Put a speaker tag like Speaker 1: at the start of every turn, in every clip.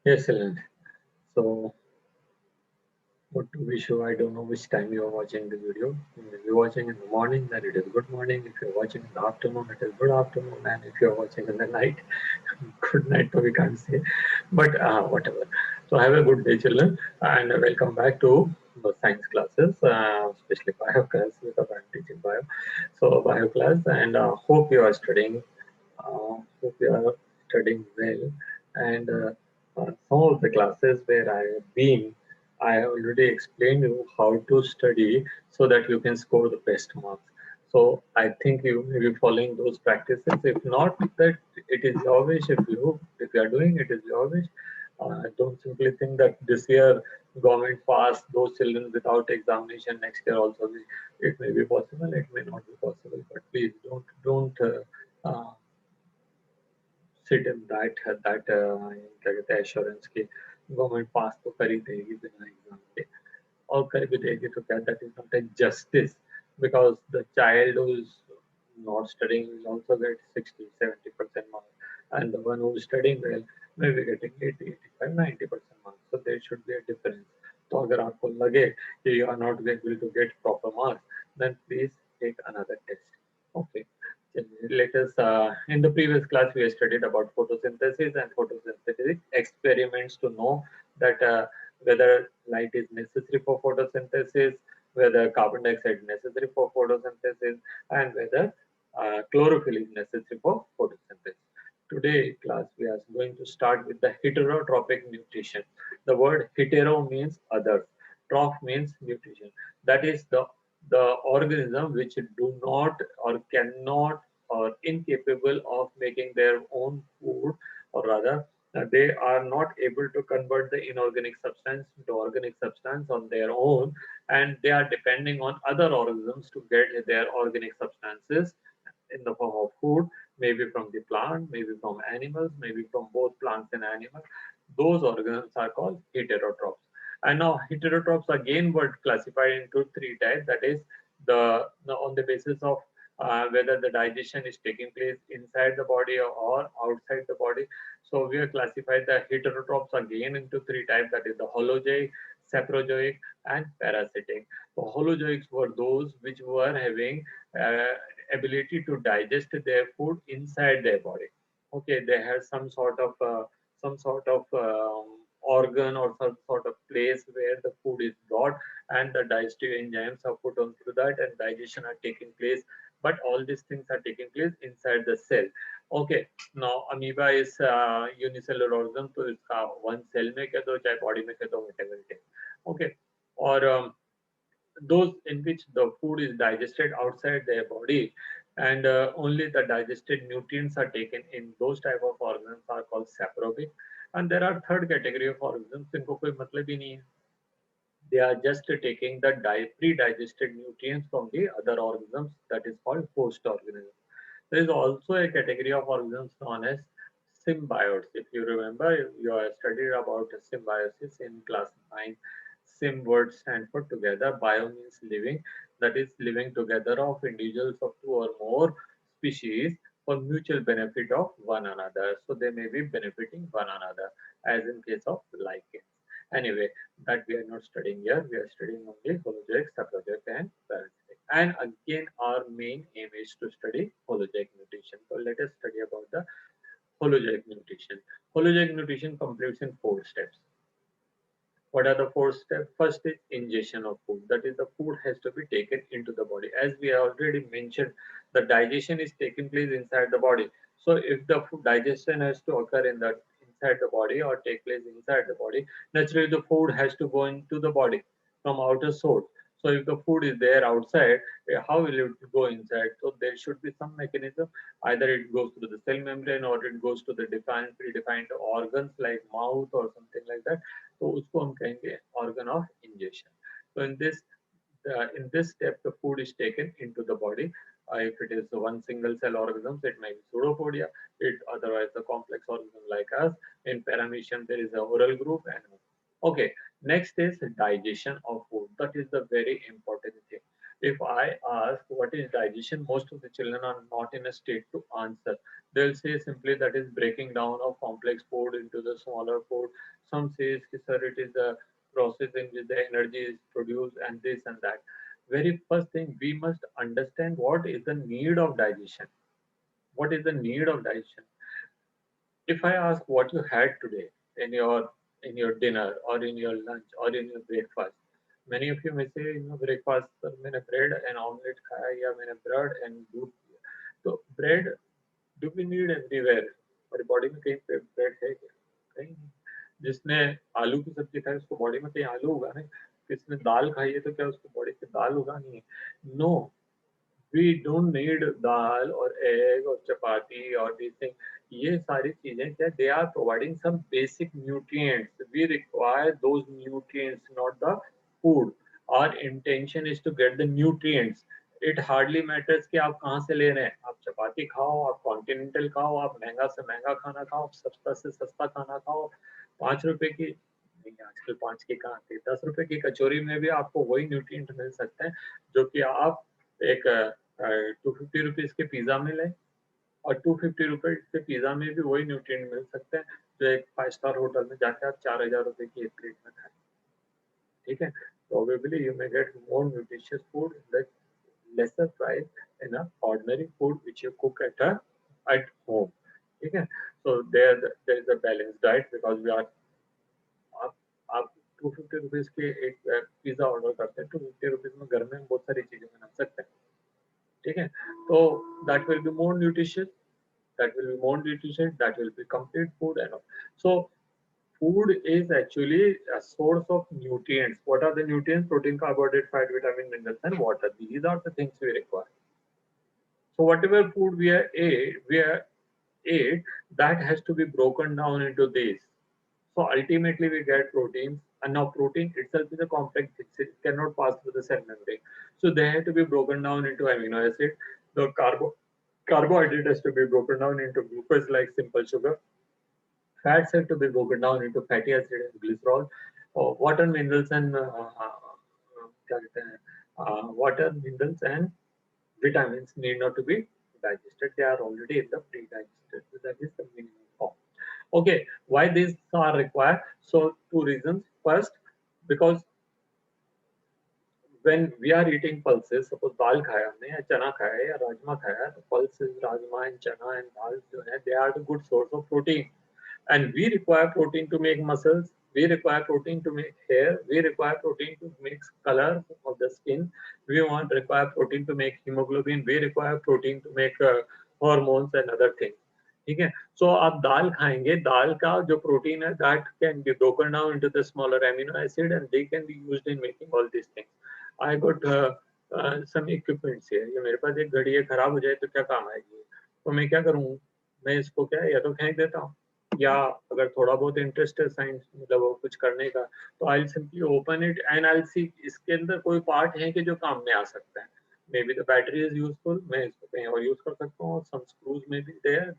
Speaker 1: Yes, Ellen. So, what to wish you? I don't know which time you are watching the video. If you're watching in the morning, then it is good morning. If you're watching in the afternoon, it is good afternoon. And if you're watching in the night, good night, we can't say. But whatever. So, have a good day, children. And welcome back to the science classes, especially bio class, because I'm teaching bio. So, bio class, and hope you are studying. Hope you are studying well. And some of the classes where I have been, I already explained you how to study so that you can score the best marks. So I think you may be following those practices. If not, that it is your wish. If you are doing it, is your wish. Don't simply think that this year government passed those children without examination. Next year also it may be possible. It may not be possible. But please don't sit in that क्या कहते हैं assurance कि government pass तो कर ही देगी बिना exam के और कर भी देगी तो क्या that is not a justice because the child who is not studying will also get 60-70% marks and the one who is studying well may be getting 80-85-90% marks so there should be a difference. तो अगर आपको लगे कि you are not able to get proper marks then please take another test. Okay. Let us, in the previous class, we studied about photosynthesis and photosynthetic experiments to know that whether light is necessary for photosynthesis, whether carbon dioxide is necessary for photosynthesis, and whether chlorophyll is necessary for photosynthesis. Today class, we are going to start with the heterotrophic nutrition. The word hetero means others, troph means nutrition. That is the organism which do not or cannot or incapable of making their own food, or rather, they are not able to convert the inorganic substance into organic substance on their own, and they are depending on other organisms to get their organic substances in the form of food, maybe from the plant, maybe from animals, maybe from both plants and animals. Those organisms are called heterotrophs. And now heterotrophs again were classified into three types. That is on the basis of whether the digestion is taking place inside the body or outside the body. So we have classified the heterotrophs again into three types. That is the holozoic, saprozoic, and parasitic. So holozoics were those which were having uh, ability to digest their food inside their body. Okay, they have some sort of organ or some sort of place where the food is brought and the digestive enzymes are put onto that and digestion are taking place, but all these things are taking place inside the cell. Okay, now amoeba is unicellular organism, so इसका one cell में कह दो चाहे body में कह दो whatever it is. Okay, or those in which the food is digested outside their body and only the digested nutrients are taken in those type of organisms are called saprobic. And there are third category of organisms जिनको कोई मतलब ही नहीं है. They are just taking the pre-digested nutrients from the other organisms, that is called host organisms. There is also a category of organisms known as symbiotes. If you remember, you have studied about symbiosis in class 9. Sym word stand for together. Bio means living, that is living together of individuals of two or more species for mutual benefit of one another. So they may be benefiting one another, as in case of lichens. Anyway, that we are not studying here. We are studying only holozoic, saprozoic, and parasitic. And again, our main aim is to study holozoic nutrition. So let us study about the holozoic nutrition. Holozoic nutrition completes in 4 steps. What are the 4 steps? First is ingestion of food. That is, the food has to be taken into the body. As we already mentioned, the digestion is taking place inside the body. So if the food digestion has to occur in the inside the body or take place inside the body, naturally the food has to go into the body from outer source. So if the food is there outside, how will it go inside? So there should be some mechanism. Either it goes through the cell membrane or it goes to the defined predefined organs like mouth or something like that. तो उसको हम कहेंगे organ of ingestion. So in this step, the food is taken into the body. If it is one single cell organism, it may be pseudopodia. It otherwise the complex organism like us. In paramecium, there is a oral group and okay. Next is digestion of food. That is the very important thing. If I ask what is digestion, most of the children are not in a state to answer. They'll say simply that is breaking down of complex food into the smaller food. Some says, sir, it is a process in which the energy is produced and this and that. Very first thing, we must understand what is the need of digestion. What is the need of digestion? If I ask what you had today in your dinner or in your lunch or in your breakfast, many of you may say, breakfast मैंने bread and omelette खाया या मैंने bread and दूध पिया. तो bread do we need everywhere? हमारी body में कहीं पे ब्रेड है क्या? कहीं नहीं. जिसने आलू की सब्जी खाई उसको बॉडी में कहीं आलू उगा नहीं. किसने दाल खाई है तो क्या उसको बॉडी पे दाल उगानी है? No. We don't need dal or egg or chapati or these things. ये सारी चीजें क्या, they are providing some basic nutrients. We require those nutrients, not the food. Our intention is to get the nutrients. It hardly matters कि आप कहाँ से ले रहे हैं. आप चपाती खाओ, आप कॉन्टिनेंटल खाओ, आप महंगा से महंगा खाना खाओ, सस्ता से सस्ता खाना खाओ. 5 रुपए की नहीं, आजकल 5 की कहाँ आती है. 10 रुपए की कचौरी में भी आपको वही न्यूट्रिएंट मिल सकते हैं जो कि आप एक 250 रुपीज के पिज्जा में लें. और 250 रुपीज के पिज्जा में भी वही न्यूट्रिएंट मिल सकते हैं जो एक 5 स्टार होटल में जाके आप 4,000 रुपए की एक प्लेट में खाएं. ठीक है. Probably you may get more nutritious food in the lesser price in a ordinary food which you cook at home. ठीक है. So there is a balanced diet because we are आप आप 250 रुपीज के एक पिज्जा ऑर्डर करते हैं. 250 rupees में घर में बहुत सारी चीजें बना सकते हैं. ठीक है. तो that will be more nutritious, that will be complete food and all. So food is actually a source of nutrients. What are the nutrients? Protein, carbohydrate, fat, vitamin, minerals and water. These are the things we require. So whatever food we ate, that has to be broken down into these. So ultimately we get proteins, and now protein itself is a complex thing. It cannot pass through the cell membrane. So they have to be broken down into amino acid. The carbohydrate has to be broken down into glucose like simple sugar. Fats have to be broken down into fatty acid and glycerol. Water, minerals and क्या कहते हैं, water, minerals and vitamins need not to be digested. They are already in the pre-digested. So that is the minimum form. Okay, why these are required? So two reasons. First, because when we are eating pulses, suppose दाल खाया हमने या चना खाया या राजमा खाया, तो pulses, rajma and chana and dal जो है, they are the good source of protein. And we require protein to make muscles, we require protein to make hair, we require protein to make color of the skin, require protein to make hemoglobin, we require protein to make hormones and other things. ठीक है. So आप दाल खाएंगे, दाल का जो protein है that can be broken down into the smaller amino acid and they can be used in making all these things. I got some equipments here. ये मेरे पास एक घड़ी है, खराब हो जाए तो क्या काम आएगी? तो मैं क्या करूँ, मैं इसको क्या या तो फेंक देता हूँ, या अगर थोड़ा बहुत इंटरेस्ट है साइंस मतलब वो कुछ करने का, तो I simply open it and I see इसके अंदर कोई पार्ट है कि जो काम में आ सकता है. May be the battery is useful, मैं इसको कहीं और यूज कर सकता हूँ. सम स्क्रूज में भी there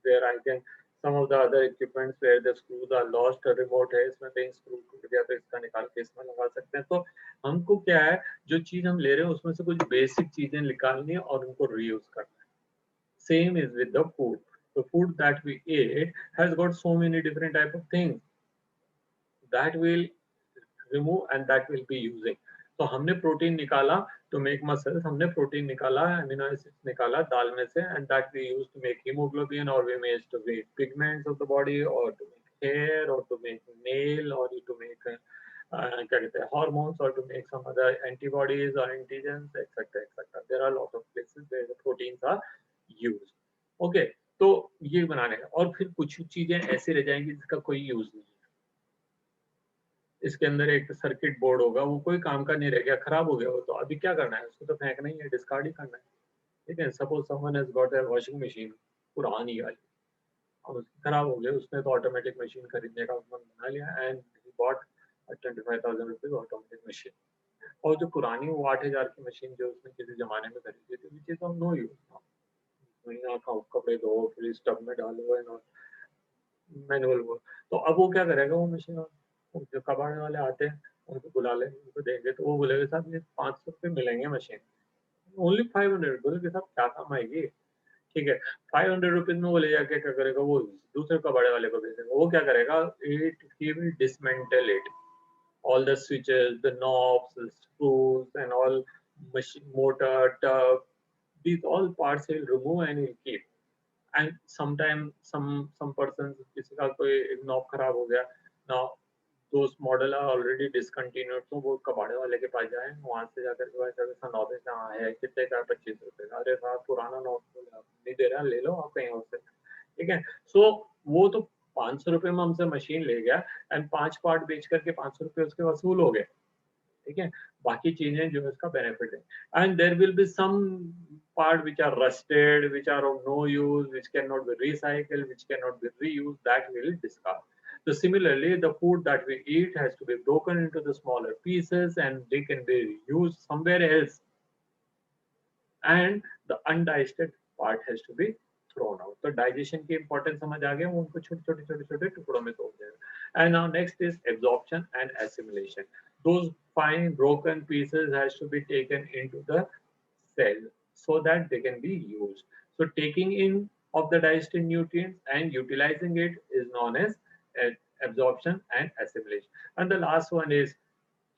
Speaker 1: were I can, some of the other equipments where the screws are lost or remote है, इसमें कहीं स्क्रू टूट गया तो इसका निकाल के इसमें लगा सकते हैं. तो हमको क्या है, जो चीज हम ले रहे हैं उसमें से कुछ बेसिक चीजें निकालनी है और उनको रीयूज करना है. Same is with the food. The food that we ate has got so many different type of things that will remove and that will be using. तो हमने प्रोटीन निकाला to make muscles, हमने protein निकाला, amino acids निकाला दाल में से, and that we use to make hemoglobin, or we use to make pigments of the body, or to make hair, or to make nail, or to make क्या कहते हैं hormones, or to make some other antibodies or antigens, etc. etc. There are a lot of places where the proteins are used. Okay, तो ये बनाने का, और फिर कुछ चीजें ऐसे रह जाएंगी जिसका कोई यूज नहीं. इसके अंदर एक सर्किट बोर्ड होगा, वो कोई काम का नहीं रह गया, खराब हो गया वो, तो अभी क्या करना है, उसको तो फेंकना ही है, डिस्कार्ड ही करना है. ठीक है. Suppose someone has got a washing machine पुरानी वाली, और उसकी खराब हो गई, उसने तो ऑटोमेटिक मशीन खरीदने का मन बना लिया and he bought 25,000 rupees automatic machine. और जो पुरानी वो 8,000 की मशीन जो उसने किसी जमाने में खरीदी थी, which is of no use. यहाँ कपड़े धो, फिर स्टब में डालो एंड मैनुअल वो, तो अब वो क्या करेगा वो मशीन, जो कबाड़ वाले आते हैं उनको बुला लेंगे, उनको देंगे तो वो बोलेगा साहब ये 500 रुपये मिलेंगे मशीन, ओनली 500। बोले साहब क्या काम आएगी, ठीक है। 500 रुपीज में वो ले जाके क्या करेगा, वो दूसरे कबाड़े वाले को बेचेगा। वो क्या करेगा, it he will dismantle it, all the switches, the knobs, the screws, and all machine, motor, tub, these all parts he'll remove and he'll keep. And sometimes some persons, किसी का कोई knob खराब हो गया, now those model are already discontinued, तो वो कबाड़े वाले के पास जाए, वहां से जाकर के भाई साहब ऐसा नॉब कहाँ है, कितने का, 25 रुपए का, अरे साहब पुराना नॉब नहीं दे रहा, ले लो आप कहीं और से, ठीक है। सो वो तो 500 रुपये में हमसे मशीन ले गया, एंड 5 पार्ट बेच करके 500 रुपये उसके वसूल हो गए, ठीक है। बाकी चीजें जो है इसका बेनिफिट है, and there will be some part which are rusted, which are of no use, which can not be recycle, which can not be reuse, that will discard. So similarly, the food that we eat has to be broken into the smaller pieces and they can be used somewhere else, and the undigested part has to be thrown out. So digestion की importance समझ आ गया, उनको छोटे छोटे छोटे छोटे टुकड़ों में तोड़ देगा. And now next is absorption and assimilation. Those fine broken pieces has to be taken into the cell so that they can be used. So taking in of the digested nutrients and utilizing it is known as absorption and assimilation. And the last one is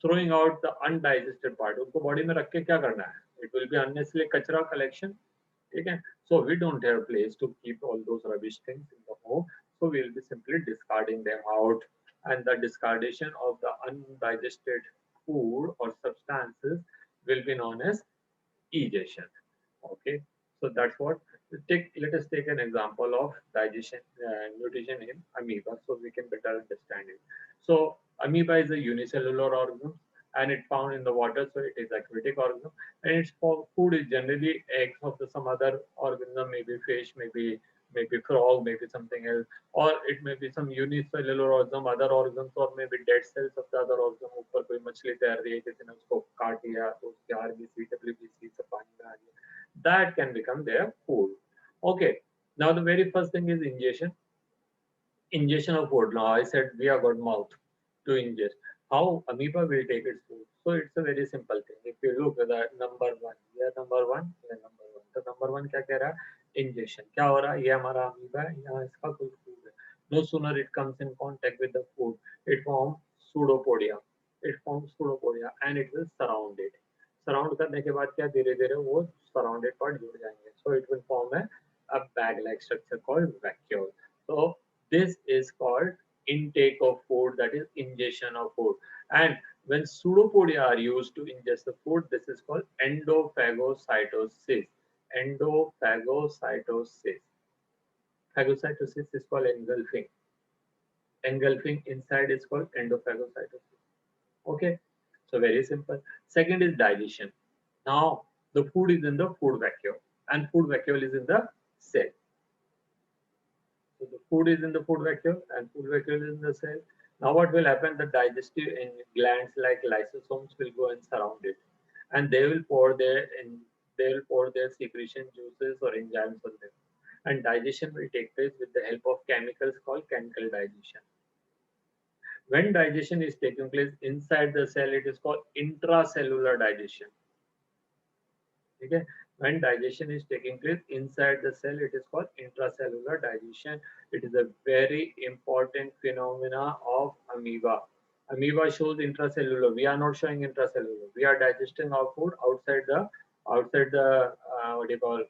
Speaker 1: throwing out the undigested part. उनको body में रख के क्या करना है? It will be unnecessary कचरा collection. ठीक है? So we don't have a place to keep all those rubbish things in the home. So we will be simply discarding them out. And the discardation of the undigested food or substances will be known as egestion. Okay, so that's what. Let us take an example of digestion, nutrition in amoeba, so we can better understand it. So amoeba is a unicellular organism, and it found in the water, so it is aquatic organism, and its food is generally eggs of some other organism, maybe fish, maybe frog, maybe something else, or it may be some unicellular or some other organisms, or maybe dead cells of the other organism. ऊपर कोई मछली तैर रही है, किसी ने उसको काट दिया तो उसके आरबीसी, डब्ल्यूबीसी सब पानी में आ गया, that can become their food. Okay, now the very first thing is ingestion. Ingestion of food. Now I said we have got mouth to ingest. How amoeba will take its food? So it's a very simple thing. If you look at the number one, yeah, number one, yeah, number one. तो number one क्या कह रहा है? Ingestion. क्या हो रहा है? ये हमारा amoeba है, यहाँ इसका कोई food है. No sooner it comes in contact with the food, it forms pseudopodia. It forms pseudopodia and it will surround it. Surround करने के बाद क्या धीरे धीरे वो surrounded part जुड़ जाएंगे. So it will form a bag-like structure called vacuole. So this is called intake of food, that is ingestion of food. And when pseudopodia are used to ingest the food, this is called endophagocytosis. Endophagocytosis. Phagocytosis is called engulfing. Engulfing inside is called endophagocytosis. Okay, so very simple. Second is digestion. Now the food is in the food vacuole, and food vacuole is in the cell. So the food is in the food vacuole and food vacuole is in the cell. Now what will happen? The digestive glands like lysosomes will go and surround it, and they will pour their secretion juices or enzymes on them. And digestion will take place with the help of chemicals called chemical digestion. When digestion is taking place inside the cell, it is called intracellular digestion. Okay? When digestion is taking place inside the cell, it is called intracellular digestion. It is a very important phenomena of amoeba. Amoeba shows intracellular. We are not showing intracellular. We are digesting our food outside the what do you call,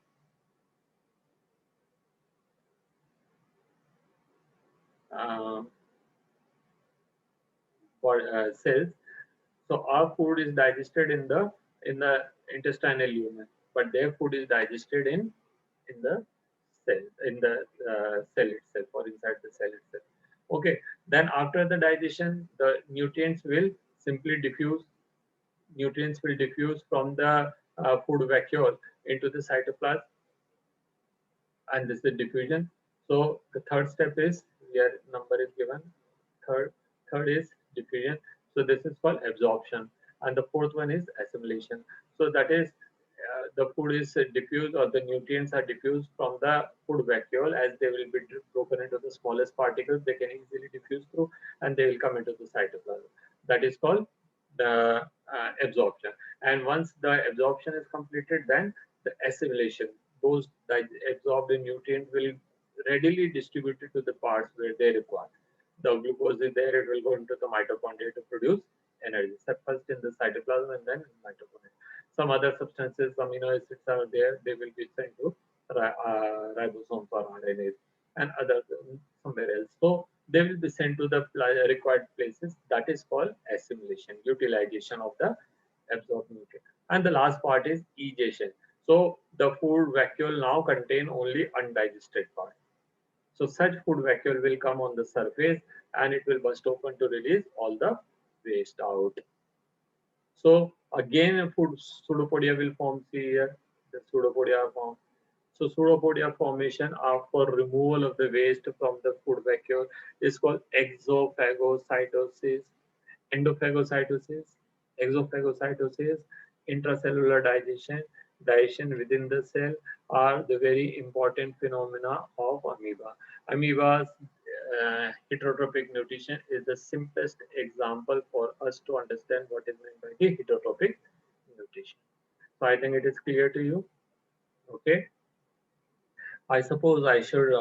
Speaker 1: uh, cells. So our food is digested in the intestinal lumen, but their food is digested in the cell, in the cell itself or inside the cell itself. Okay, then after the digestion, the simply diffuse. Nutrients will diffuse from the food vacuole into the cytoplasm, and this is diffusion. So the third step is, here number is given. Third, third is diffusion. So this is called absorption, and the fourth one is assimilation. So that is the food is diffused, or the nutrients are diffused from the food vacuole, as they will be broken into the smallest particles. They can easily diffuse through, and they will come into the cytoplasm. That is called the absorption. And once the absorption is completed, then the assimilation. Those absorbed nutrient will readily distribute it to the parts where they require. The glucose is there, it will go into the mitochondria to produce energy. So first in the cytoplasm and then in mitochondria. Some other substances, amino acids are there, they will be sent to ribosomes or RNAs and other somewhere else. So they will be sent to the required places. That is called assimilation, utilization of the absorbed nutrient. And the last part is egestion. So the food vacuole now contain only undigested part. So such food vacuole will come on the surface and it will burst open to release all the waste out. So again, a food pseudopodia will form here. The pseudopodia form. So pseudopodia formation for removal of the waste from the food vacuole is called exophagocytosis, endophagocytosis, exophagocytosis, intracellular digestion, digestion within the cell are the very important phenomena of amoeba. Amoeba's heterotrophic nutrition is the simplest example for us to understand what is meant by the heterotrophic nutrition. So I think it is clear to you. Okay. I suppose I should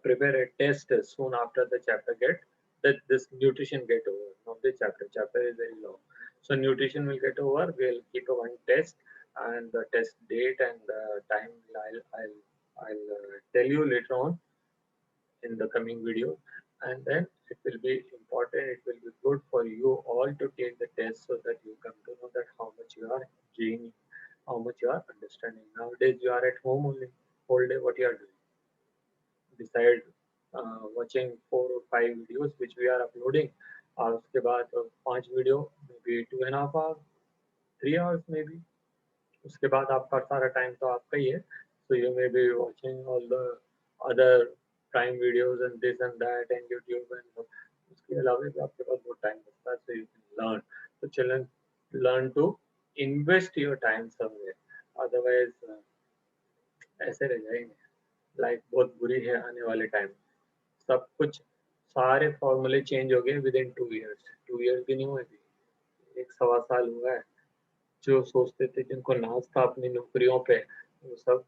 Speaker 1: prepare a test soon after the chapter get that this nutrition get over. Not the chapter. Chapter is very long. So nutrition will get over. We'll keep a one test and the test date and the time. I'll tell you later on in the coming video, and then it will be important. It will be good for you all to take the test so that you come to know that how much you are gaining, how much you are understanding. Nowadays you are at home only whole day. What you are doing? Besides watching 4 or 5 videos which we are uploading, और उसके बाद 5 video, maybe 2.5 hours, 3 hours maybe. उसके बाद आपका सारा time तो आपका ही है. So you may be watching all the other prime videos and this and that and YouTube and उसके अलावा भी आपके पास बहुत टाइम बचता है, so you can learn. So children, learn to invest your time somewhere. Otherwise ऐसे रह जाएंगे. लाइफ बहुत बुरी है आने वाले टाइम. सब कुछ सारे फॉर्मूले चेंज हो गए विद इन 2 years. 2 years भी नहीं हुए अभी, 1 सवा साल हुआ है. जो सोचते थे, जिनको नाज था अपनी नौकरियों पे, वो सब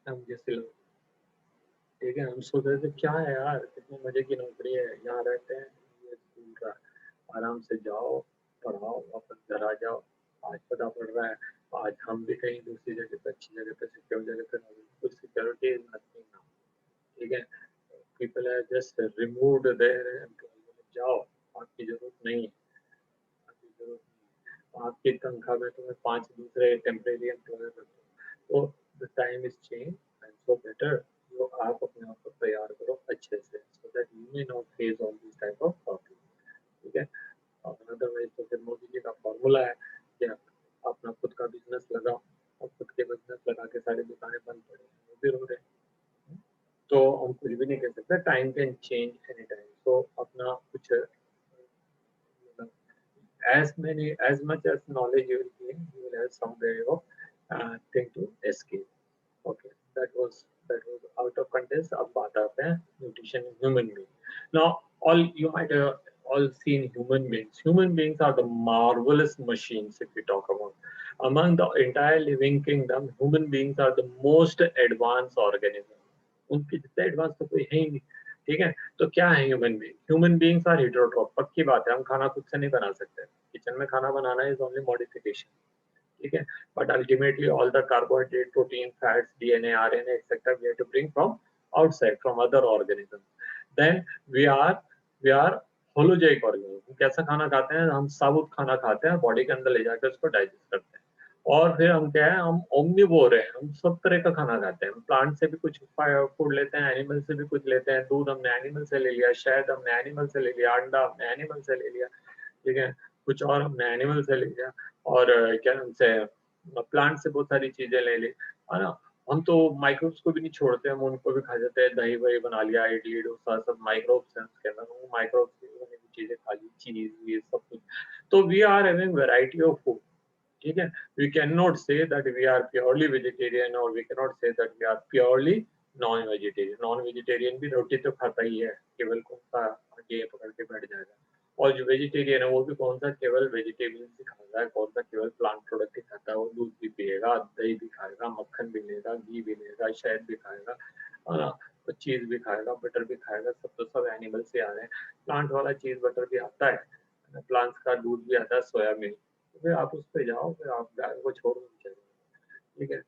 Speaker 1: हम जैसे लोग, ठीक है, हम सोच रहे थे क्या है यार, कितने मजे की नौकरी है, यहाँ रहते हैं, ये स्कूल का आराम से जाओ, पढ़ाओ, वापस घर आ जाओ. आज पता पड़ रहा है आज हम भी कहीं दूसरी जगह पे, अच्छी जगह पे, सिक्योर जगह पे, कुछ सिक्योरिटी इज नथिंग नाउ. ठीक है, people are just removed their employment. जाओ, आपकी जरूरत नहीं है, आपकी जरूरत नहीं है. आपकी तनख्वाह में तुम्हें 5 दूसरे टेम्परेरी एम्प्लॉयर रखो. तो the time is change and so better जो आप अपने आप को तैयार करो अच्छे से, so that you may not face all this type of problem. ठीक है. अदरवाइज तो फिर मोदी जी का फॉर्मूला है कि अपना खुद का बिजनेस लगाओ, और खुद के बिजनेस लगा के सारी दुकानें बंद पड़ी, वो भी रो रहे हैं. तो हम कुछ भी नहीं कह सकते. Time can change any time. तो अपना कुछ as much as knowledge you will gain, you will have some way of thing to escape. Okay, that was out of context. अब बात आते हैं nutrition in human being. Now, all you might have all seen human beings. Human beings are the marvelous machines. If we talk about among the entire living kingdom, human beings are the most advanced organism. उनकी जितने advance तो कोई है ही नहीं. ठीक है. तो क्या है human being? Human beings are heterotroph. पक्की बात है, हम खाना खुद से नहीं बना सकते. किचन में खाना बनाना इज ओनली मॉडिफिकेशन. ठीक है. But ultimately all the carbohydrate, protein, fats, DNA, RNA, etc. we have to bring from outside, from other organisms. Then we are holozoic organism. कैसा खाना खाते हैं हम? साबुत खाना खाते हैं, बॉडी के अंदर ले जाकर उसको डाइजेस्ट करते हैं. और फिर हम क्या है, हम ओमनिवोर हैं, हम सब तरह का खाना खाते हैं. प्लांट से भी कुछ फूड लेते हैं, एनिमल से भी कुछ लेते हैं. दूध हमने एनिमल से ले लिया, शहद हमने एनिमल से ले लिया, अंडा हमने एनिमल से ले लिया. ठीक है. कुछ और हमने एनिमल से ले लिया, और क्या नाम से प्लांट से बहुत सारी चीजें ले ली, है ना. हम तो माइक्रोब्स को भी नहीं छोड़ते, हम उनको भी खा जाते हैं. दही वही बना लिया, इडली डोसा, सब माइक्रोब्स हैं उसके अंदर. वो माइक्रोब्स की बनी हुई चीजें खा ली, चीज ये सब कुछ. तो we are having variety of food. ठीक है. We can not say that we are purely vegetarian, और we can not say that we are purely non vegetarian. Non vegetarian भी रोटी तो खाता ही है, केवल कौन सा ये पकड़ के बैठ जाएगा. और जो वेजिटेरियन है वो भी कौन सा केवल वेजिटेबल्स ही खाता है, कौन सा केवल प्लांट प्रोडक्ट ही खाता है। वो दूध भी पिएगा, दही भी खाएगा, मक्खन भी लेगा, घी भी लेगा, शहद भी खाएगा, है ना, तो चीज भी खाएगा, बटर भी खाएगा। सब तो सब एनिमल से आ रहे हैं। प्लांट वाला चीज बटर भी आता है, प्लांट्स का दूध भी आता है, सोया मिल्क। तो फिर आप उस पे जाओ, फिर आप गाय को छोड़ नहीं चाहिए। ठीक है,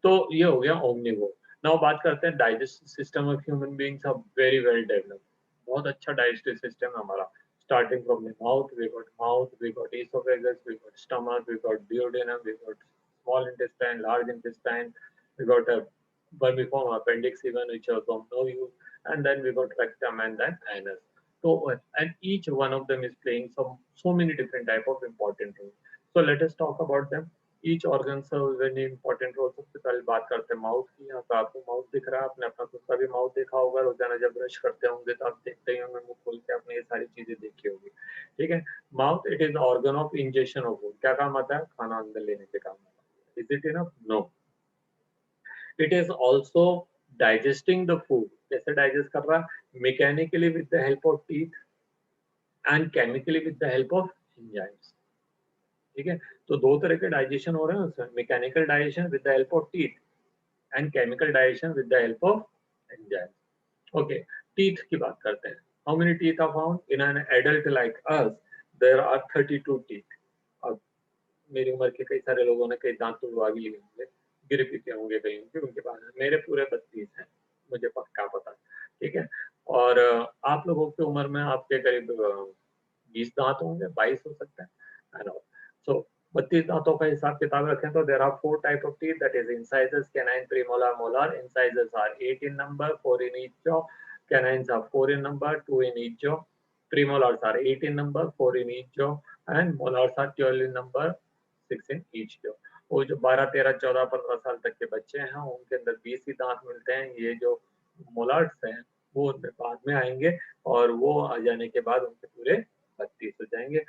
Speaker 1: तो ये हो गया ओमनिवोर। नाउ बात करते हैं digestive system of human beings are very well developed. बहुत अच्छा डाइजेस्टिव सिस्टम है हमारा। Starting from the mouth, we got esophagus, we got stomach, we got duodenum, we got small intestine, large intestine, we got a vermiform appendix even which was of no use, and then we got rectum and then anus. So and each one of them is playing so many different type of important roles. So let us talk about them. Each organ serve very important role. सबसे पहले बात करते हैं mouth की। यहाँ पे आपको mouth दिख रहा है, आपने अपना खुद का भी माउथ देखा होगा। रोजाना जब ब्रश करते होंगे तो आप देखते ही होंगे, मुंह खोल के आपने ये सारी चीजें देखी होगी। ठीक है, mouth it is organ of injection of food. क्या काम आता है? खाना अंदर लेने के काम आता है। Is it enough? No, it is also digesting the food. कैसे डाइजेस्ट कर रहा है? Mechanically with the help of teeth and chemically with the help of enzymes. ठीक है, तो दो तरह के डाइजेशन हो रहे हैं उसमें, mechanical digestion with the help of teeth and chemical digestion with the help of enzyme. Okay, teeth की बात करते हैं। How many teeth are found in an adult like us? There are 32 teeth. अब मेरी उम्र के कई सारे लोगों ने कई दांत तोड़वा भी लिए होंगे, गिरे पीते होंगे कहीं के, उनके पास। मेरे पूरे 32 हैं, मुझे पक्का पता। ठीक है, और आप लोगों की उम्र में आपके करीब 20 दांत होंगे, 22 हो सकते हैं। सो 32 दांतों का हिसाब किताब रखें तो there are 4 type of teeth, that is incisors, canine, premolar, molar. Incisors are 8 in number, 4 in each jaw. Canines are 4 in number, 2 in each jaw. Premolars are 8 in number, 4 in each jaw, and molars are 12 in number, 6 in each jaw. वो जो 12, 13, 14, 15 साल तक के बच्चे हैं उनके अंदर 20 ही दांत मिलते हैं। ये जो मोलार्स हैं वो उनमें बाद में आएंगे, और वो आ जाने के बाद उनके पूरे 32 हो जाएंगे।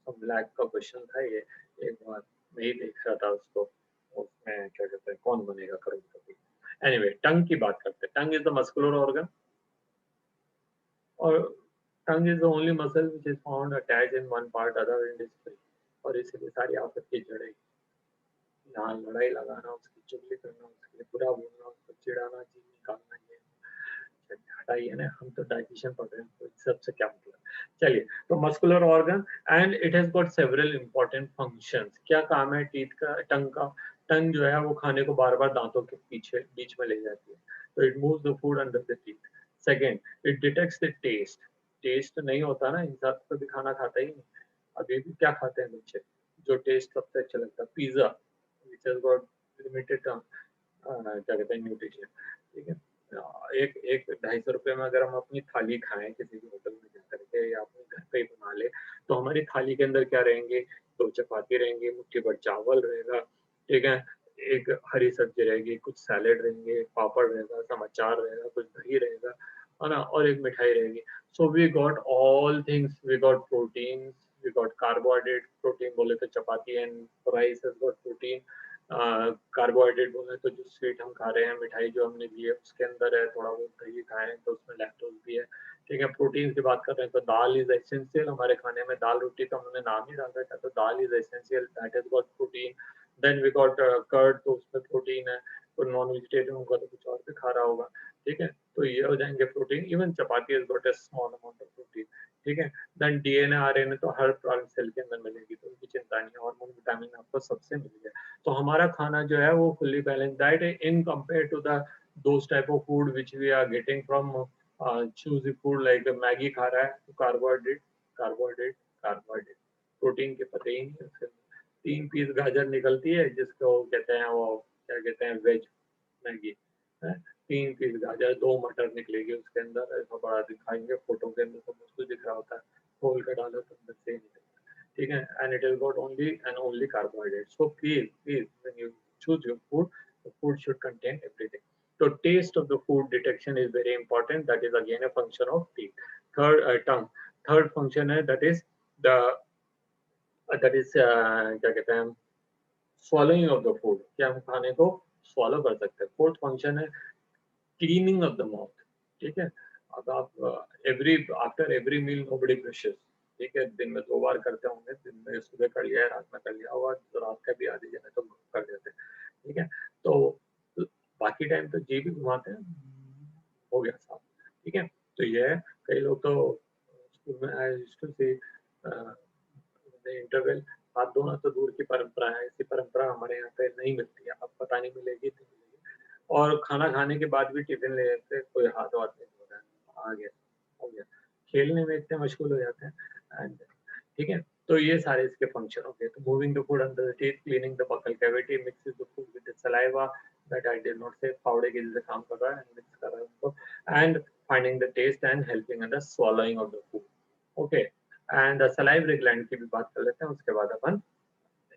Speaker 1: ब्लैक का क्वेश्चन था ये, एक बार मैं ही देख रहा था उसको, उसमें क्या कहते हैं कौन बनेगा करोड़पति। एनीवे, टंग की बात करते हैं। Tongue is the muscular organ, और tongue is the only muscle which is found attached in one part other in display. और इसीलिए सारी आफत की जड़ यहाँ लड़ाई लगाना, उसकी चुगली करना, उसके लिए बुरा बोलना, उसको चिढ़ाना, जी निकालना, ये हटाइए ना, हम तो डाइजेशन पढ़ रहे हैं, तो सबसे क्या मतलब। चलिए, तो muscular organ and it has got several important functions. क्या काम है टीथ का, टंग का? टंग जो है वो खाने को बार बार दांतों के पीछे बीच में ले जाती है, तो it moves the food under the teeth. Second, it detects the taste. Taste नहीं होता ना, इंसान तो भी खाना खाता ही नहीं। अभी भी क्या खाते हैं बच्चे? जो टेस्ट सबसे अच्छा लगता है, pizza, which has got limited क्या कहते हैं न्यूट्रिशन। ठीक है, एक एक 250 रुपए में अगर हम अपनी थाली खाएं किसी भी होटल में जा करके, या अपने घर पे ही बना ले, तो हमारी थाली के अंदर क्या रहेंगे? 2 चपाती रहेंगी, मुट्ठी भर चावल रहेगा, ठीक है, एक हरी सब्जी रहेगी, कुछ सैलेड रहेंगे, पापड़ रहेगा, some अचार रहेगा, कुछ दही रहेगा, है ना, और एक मिठाई रहेगी। So we got all things, we got protein, we got carbohydrate. Protein बोले तो chapati and rice has got protein. Carbohydrate बोले तो जो स्वीट हम खा रहे हैं, मिठाई जो हमने ली है उसके अंदर है, थोड़ा बहुत दही खाएं तो उसमें लैक्टोज भी है। ठीक है, प्रोटीन की बात कर रहे हैं तो दाल इज एसेंशियल हमारे खाने में। दाल रोटी का हमने नाम ही डाल रखा है, तो dal is essential, that is got protein. Then we got curd, तो उसमें प्रोटीन है। तो नॉन वेजिटेरियन होगा तो कुछ और भी खा रहा होगा। ठीक है, तो ये हो जाएंगे protein. Even chapati is got a small amount of protein. ठीक है, देन डीएनए आरएनए तो हर प्लांट सेल के अंदर मिलेगी, तो उनकी चिंता नहीं है। हार्मोन विटामिन आपको सबसे मिल गया। तो हमारा खाना जो है वो फुल्ली बैलेंस डाइट है in compare to the those type of food which we are getting from choosy food. Like Maggi खा रहा है तो कार्बोहाइड्रेट, कार्बोहाइड्रेट, कार्बोहाइड्रेट, प्रोटीन के पते ही नहीं उसके। 3 पीस गाजर निकलती है जिसको कहते हैं वो क्या कहते हैं वेज मैगी है। 3 पीस गाजर, 2 मटर निकलेगी उसके अंदर, ऐसा बड़ा दिखाएंगे फोटो के अंदर, सब मुझको दिख रहा होता है, खोल कर डालो तो अंदर से निकलता है। ठीक है, and it has got only and only carbohydrates. So please, when you choose your food, the food should contain everything. So taste of the food detection is very important. That is again a function of teeth. Third, tongue. Third function है that is the क्या कहते हैं swallowing of the food, कि हम खाने को swallow कर सकते हैं। Fourth function है क्लीनिंग ऑफ द माउथ। ठीक है, अब आप every after every meal nobody brushes, ठीक है, दिन में 2 बार करते होंगे, दिन में सुबह कर लिया है, रात में कर लिया होगा, तो रात का भी आधी जगह तो कर देते हैं, ठीक है। तो बाकी टाइम तो जी भी घुमाते हैं, हो गया साफ, ठीक है। तो ये है, कई लोग तो स्कूल में आई यूज्ड टू से इंटरवल हाथ धोना तो दूर की परंपरा है, ऐसी परंपरा हमारे यहाँ पे नहीं मिलती है, अब पता नहीं मिलेगी तो मिलेगी। और खाना खाने के बाद भी टिफिन ले लेते हैं, कोई हाथ वाथ नहीं धो रहा है, आ गया हो गया, खेलने में इतने मशगूल हो जाते हैं एंड ठीक है। तो ये सारे इसके फंक्शन हो गए। तो moving the food under the teeth, cleaning the buccal cavity, mixing the food with the saliva, that I did not से, फावड़े के जैसे काम कर रहा है, मिक्स कर रहा है उनको, and finding the taste and helping in the swallowing of the food, okay. And salivary gland की भी बात कर लेते हैं, उसके बाद अपन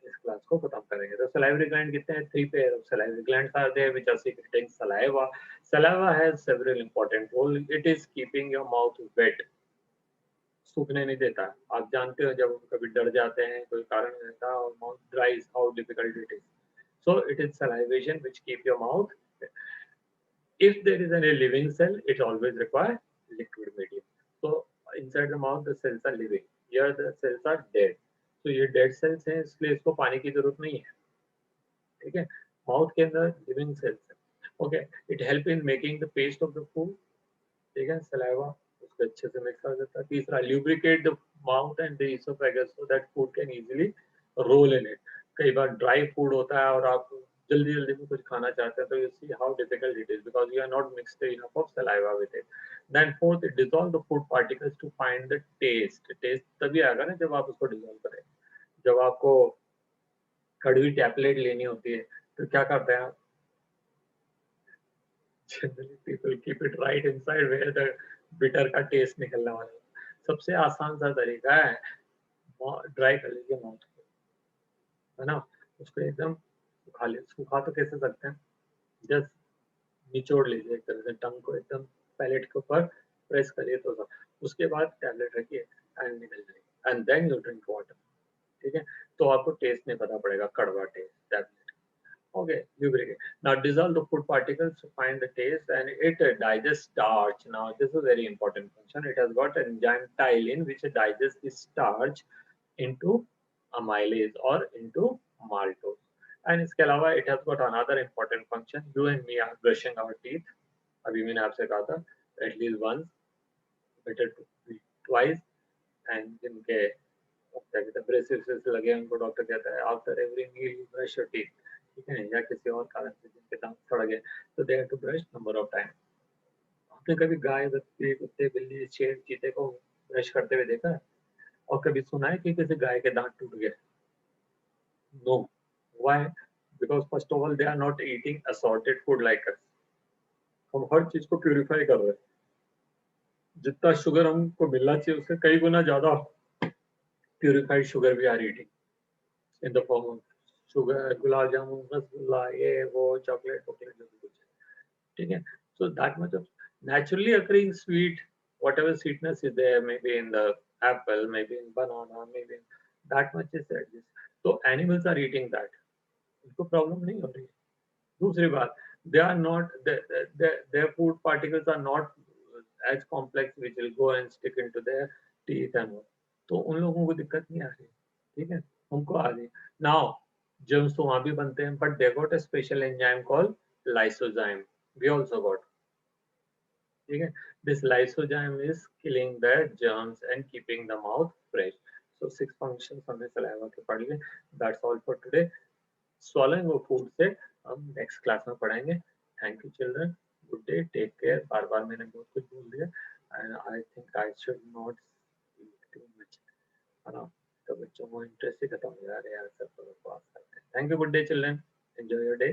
Speaker 1: इस क्लास को खत्म करेंगे। तो सलाइवरी ग्लैंड कितने हैं? 3 pair of salivary glands are there which are secreting saliva. Saliva has several important role. It is keeping your mouth wet, सूखने नहीं देता। आप जानते हो जब कभी डर जाते हैं, कोई कारण नहीं रहता और mouth ड्राइज, how difficult it is. So it is salivation which keep your mouth wet. If there is any living cell, it always require liquid medium. So inside the mouth, the cells are living. Here the cells are dead. So ये dead cells हैं, इसलिए इसको पानी की जरूरत नहीं है, ठीक है। माउथ के अंदर लिविंग सेल्स है, okay. It help in making the paste of the food, ठीक है, सलाइवा उसको अच्छे से मिक्स कर देता है। तीसरा, lubricate the mouth and the esophagus so that food can easily roll in it. कई बार ड्राई फूड होता है और आप जल्दी जल्दी में कुछ खाना चाहते हैं, तो you see how difficult it is because you are not mixed enough of saliva with it. Then fourth, it dissolve the food particles to find the taste. Taste तभी आएगा ना जब आप उसको डिसॉल्व करें। जब आपको कड़वी टैबलेट लेनी होती है तो क्या करते हैं? Generally people keep it right inside where the bitter का टेस्ट निकलने वाला है। सबसे आसान सा तरीका है, ड्राई कर लीजिए माउथ को, है ना, उसको एकदम सुखा ले। सुखा तो कैसे सकते हैं? जस्ट निचोड़ लीजिए एक तरह से टंग को, एकदम पैलेट के ऊपर प्रेस करिए तो उसके बाद टैबलेट रखिए एंड निकल जाएगी and then you drink water, ठीक है। तो आपको टेस्ट नहीं पता पड़ेगा, कड़वा taste tablet. Okay, lubricate. Now dissolve the food particles to find the taste, and it digests starch. Now this is a very important function. It has got an enzyme ptyalin which digests the starch into amylase or into maltose. And इसके अलावा it has got another important function. You and me are brushing our teeth. अभी मैंने आपसे कहा था at least once, better to be twice. And जिनके क्या कहते हैं ब्रेसेस लगे हैं, उनको डॉक्टर कहता है after every meal you brush your teeth, ठीक है। या किसी और कारण से जिनके दांत सड़ गए तो they have to brush number of time. आपने कभी गाय, बकरी, कुत्ते, बिल्ली, शेर, चीते को ब्रश करते हुए देखा है? और कभी सुना है कि किसी गाय के दांत टूट गए? No. Why? Because first of all they are not eating assorted food like us. हम हर चीज को प्यूरिफाई कर रहे हैं, जितना शुगर हमको मिलना चाहिए उससे कई गुना ज्यादा purified sugar we are eating in the form of sugar, gulab jamun, rasgulla, ये वो, चॉकलेट वॉकलेट जो भी कुछ है, ठीक है। So that much of naturally occurring sweet, whatever sweetness is there, maybe in the apple, maybe in banana, maybe in, that much is exist. So animals are eating that. उनको problem नहीं हो रही है। दूसरी बात, they are not their food particles are not as complex which will go and stick into their teeth and all. तो उन लोगों को दिक्कत नहीं आ रही, ठीक है, हमको आ रही। नाउ germs तो वहां भी बनते हैं, but they got a special enzyme called lysozyme. We also got, ठीक है। This lysozyme is killing the germs and keeping the mouth fresh. So 6 functions हमने saliva के पढ़ लिए। That's all for today. Swallowing of food से हम next class में पढ़ेंगे। Thank you children, good day, take care. बार बार मैंने बहुत कुछ बोल दिया and I think I should not speak too much, है ना। तो बच्चों को इंटरेस्ट ही खत्म हो जा रहा है यार, सब पास करते हैं। Thank you, good day children, enjoy your day.